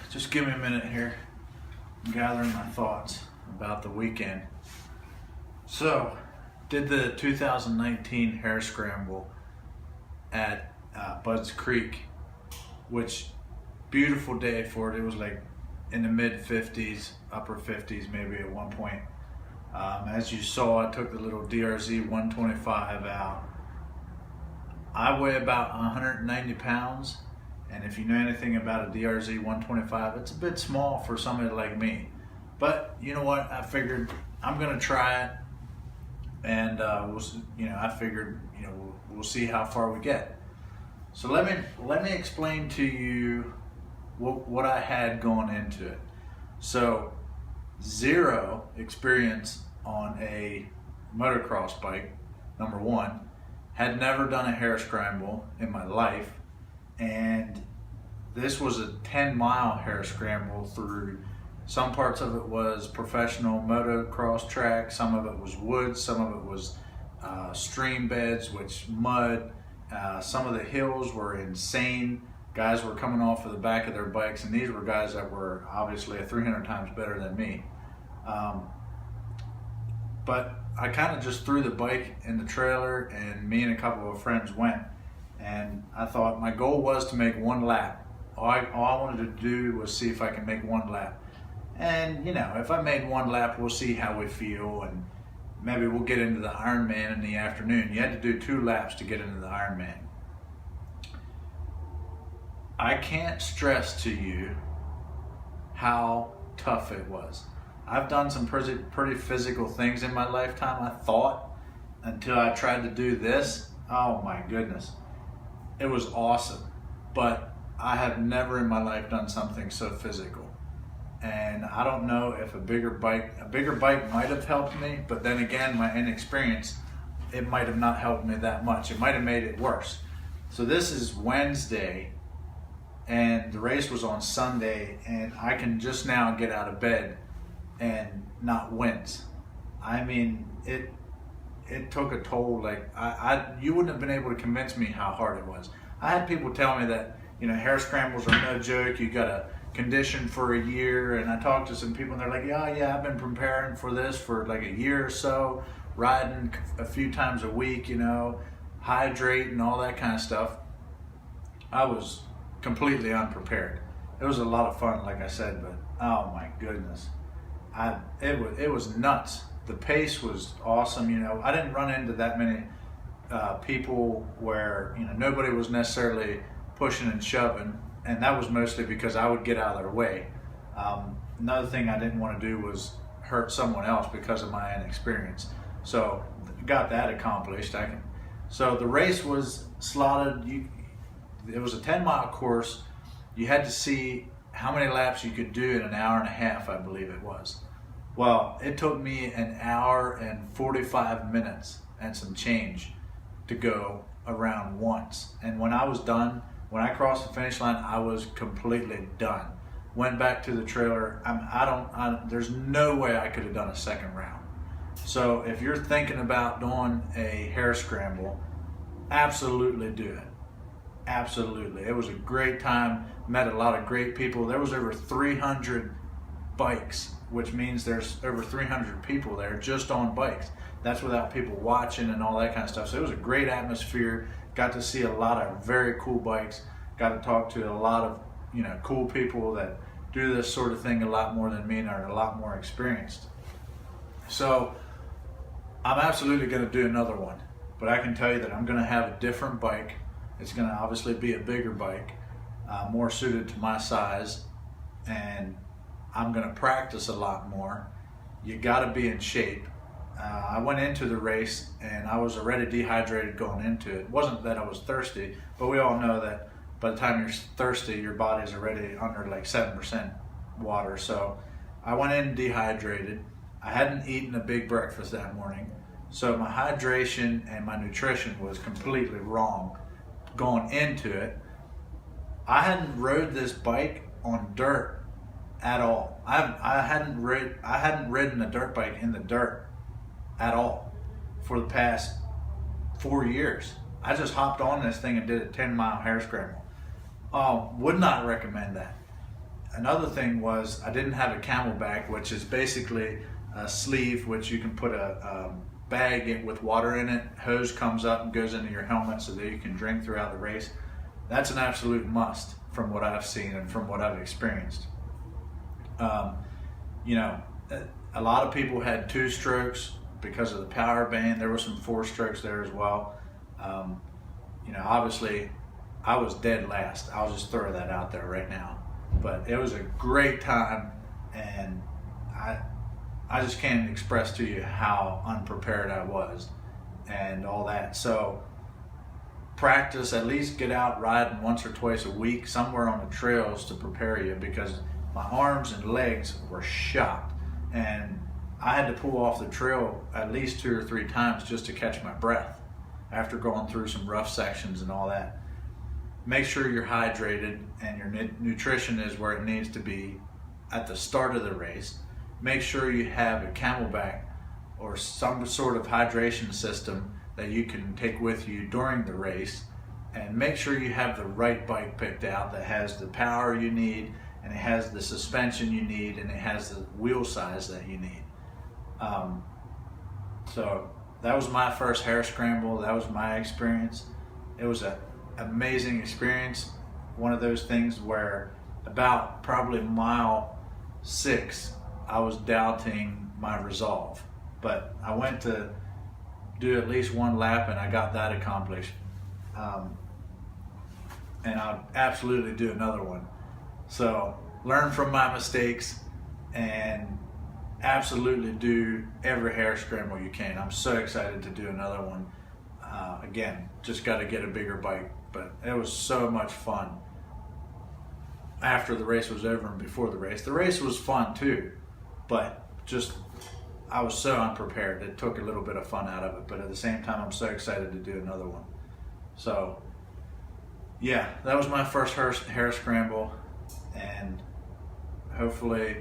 just give me a minute here. I'm gathering my thoughts about the weekend. So, did the 2019 Hare Scramble at Budds Creek, which beautiful day for it. It was like in the mid 50s, upper 50s maybe at one point. As you saw, I took the little DRZ125 out. I weigh about 190 pounds, and if you know anything about a DRZ125, it's a bit small for somebody like me. But you know what? I figured I'm gonna try it, and I figured we'll see how far we get. So let me explain to you what I had going into it. So, zero experience on a motocross bike, number one. Had never done a Hare Scramble in my life, and this was a 10-mile Hare Scramble through, some parts of it was professional motocross track, some of it was woods, some of it was stream beds, which mud, some of the hills were insane. Guys were coming off of the back of their bikes, and these were guys that were obviously 300 times better than me. But I kind of just threw the bike in the trailer, and me and a couple of friends went. And I thought my goal was to make one lap. All I wanted to do was see if I can make one lap. And if I made one lap, we'll see how we feel, and maybe we'll get into the Ironman in the afternoon. You had to do 2 laps to get into the Ironman. I can't stress to you how tough it was. I've done some pretty physical things in my lifetime, I thought, until I tried to do this. Oh my goodness. It was awesome. But I have never in my life done something so physical. And I don't know if a bigger bike might have helped me, but then again, my inexperience, it might have not helped me that much. It might have made it worse. So this is Wednesday, and the race was on Sunday, and I can just now get out of bed and not wince. I mean, it took a toll. Like you wouldn't have been able to convince me how hard it was. I had people tell me that Hare Scrambles are no joke. You gotta condition for a year, and I talked to some people, and they're like, yeah, I've been preparing for this for like a year or so, riding a few times a week, hydrate and all that kind of stuff. I was completely unprepared. It was a lot of fun, like I said, but oh my goodness. It was nuts. The pace was awesome. I didn't run into that many people where nobody was necessarily pushing and shoving, and that was mostly because I would get out of their way. Another thing I didn't want to do was hurt someone else because of my inexperience. So got that accomplished. So the race was slotted. It was a 10-mile course. You had to see how many laps you could do in an hour and a half, I believe it was. Well, it took me an hour and 45 minutes and some change to go around once. And when I was done, when I crossed the finish line, I was completely done. Went back to the trailer. There's no way I could have done a second round. So if you're thinking about doing a Hare Scramble, absolutely do it. Absolutely. It was a great time. Met a lot of great people. There was over 300 bikes, which means there's over 300 people there just on bikes. That's without people watching and all that kind of stuff. So it was a great atmosphere. Got to see a lot of very cool bikes. Got to talk to a lot of cool people that do this sort of thing a lot more than me and are a lot more experienced. So I'm absolutely going to do another one, but I can tell you that I'm going to have a different bike. It's going to obviously be a bigger bike, more suited to my size, and I'm going to practice a lot more. You got to be in shape. I went into the race and I was already dehydrated going into it. It wasn't that I was thirsty, but we all know that by the time you're thirsty, your body's already under like 7% water. So I went in dehydrated. I hadn't eaten a big breakfast that morning, so my hydration and my nutrition was completely wrong going into it. I hadn't rode this bike on dirt at all. I hadn't ridden a dirt bike in the dirt at all for the past 4 years. I just hopped on this thing and did a 10-mile Hare Scramble. Would not recommend that. another thing was I didn't have a camelback, which is basically a sleeve which you can put a bag with water in it. Hose comes up and goes into your helmet so that you can drink throughout the race. That's an absolute must from what I've seen and from what I've experienced. You know, a lot of people had 2 strokes because of the power band. There were some 4 strokes there as well. You know, obviously I was dead last. I'll just throw that out there right now. But it was a great time, and I just can't express to you how unprepared I was and all that. So practice, at least get out riding once or twice a week somewhere on the trails to prepare you, because my arms and legs were shot, and I had to pull off the trail at least 2 or 3 times just to catch my breath after going through some rough sections and all that. Make sure you're hydrated and your nutrition is where it needs to be at the start of the race. Make sure you have a camelback or some sort of hydration system that you can take with you during the race, and make sure you have the right bike picked out that has the power you need, and it has the suspension you need, and it has the wheel size that you need. So that was my first Hare Scramble. That was my experience. It was an amazing experience. One of those things where about probably mile 6, I was doubting my resolve, but I went to do at least 1 lap and I got that accomplished. And I'll absolutely do another one. So learn from my mistakes and absolutely do every Hare Scramble you can. I'm so excited to do another one. Again, just got to get a bigger bike, but it was so much fun after the race was over and before the race. The race was fun too, but just I was so unprepared. It took a little bit of fun out of it, but at the same time, I'm so excited to do another one. So yeah, that was my first Hare Scramble, and hopefully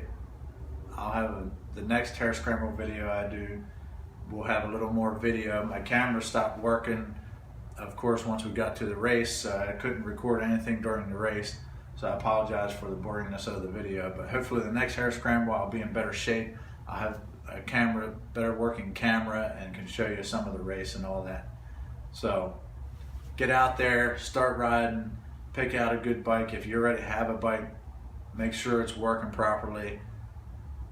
I'll have the next Hare Scramble video I do, we'll have a little more video. My camera stopped working, of course, once we got to the race. I couldn't record anything during the race, so I apologize for the boringness of the video, but hopefully the next Hare Scramble I'll be in better shape. I'll have a camera, better working camera, and can show you some of the race and all that. So get out there, start riding, pick out a good bike. If you already have a bike, make sure it's working properly.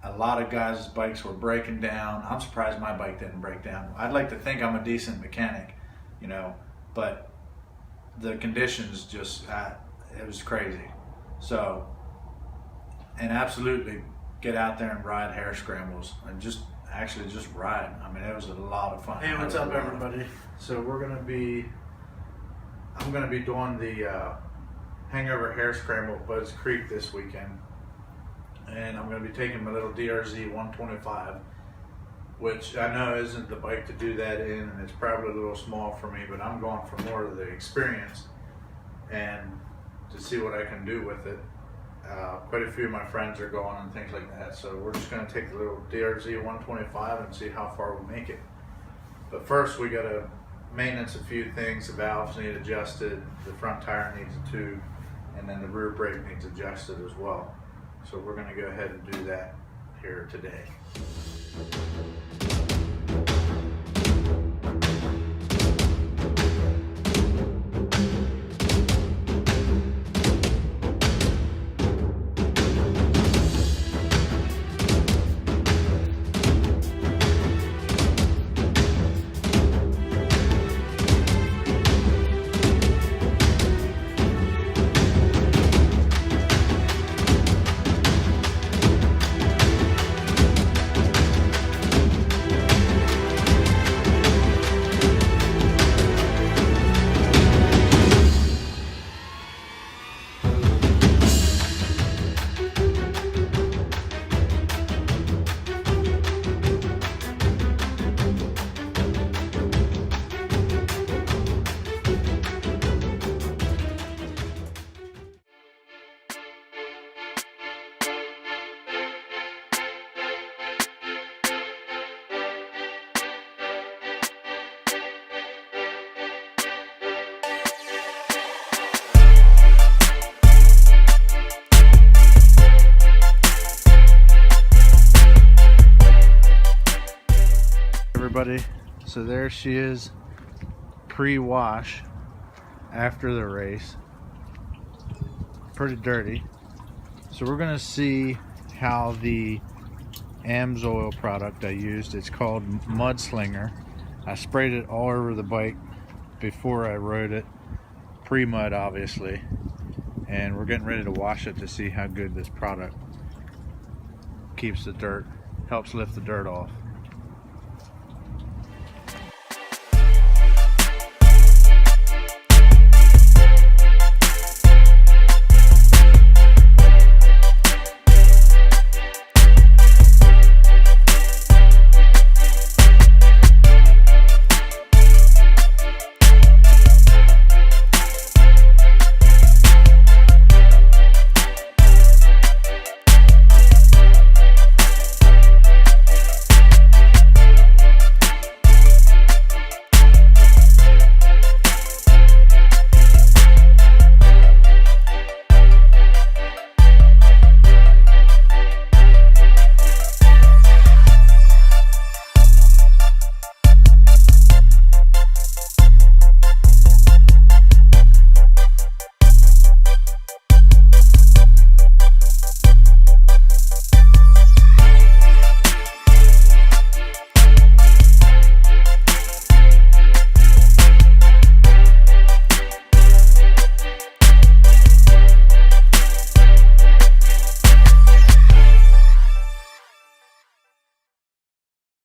A lot of guys' bikes were breaking down. I'm surprised my bike didn't break down. I'd like to think I'm a decent mechanic, you know, but the conditions just, it was crazy. So, and absolutely get out there and ride Hare Scrambles and just ride. I mean, it was a lot of fun. Hey, what's up, everybody? So I'm gonna be doing the Hangover Hare Scramble at Bud's Creek this weekend, and I'm gonna be taking my little DRZ125, which I know isn't the bike to do that in, and it's probably a little small for me, but I'm going for more of the experience and to see what I can do with it. Quite a few of my friends are going and things like that, so we're just going to take the little DRZ125 and see how far we make it. But first we got to maintenance a few things. The valves need adjusted, the front tire needs a tube, and then the rear brake needs adjusted as well. So we're going to go ahead and do that here today. everybody. So there she is, pre-wash after the race. Pretty dirty. So we're gonna see how the AMSOIL product I used, it's called Mudslinger. I sprayed it all over the bike before I rode it, pre-mud obviously, and we're getting ready to wash it to see how good this product keeps the dirt, helps lift the dirt off.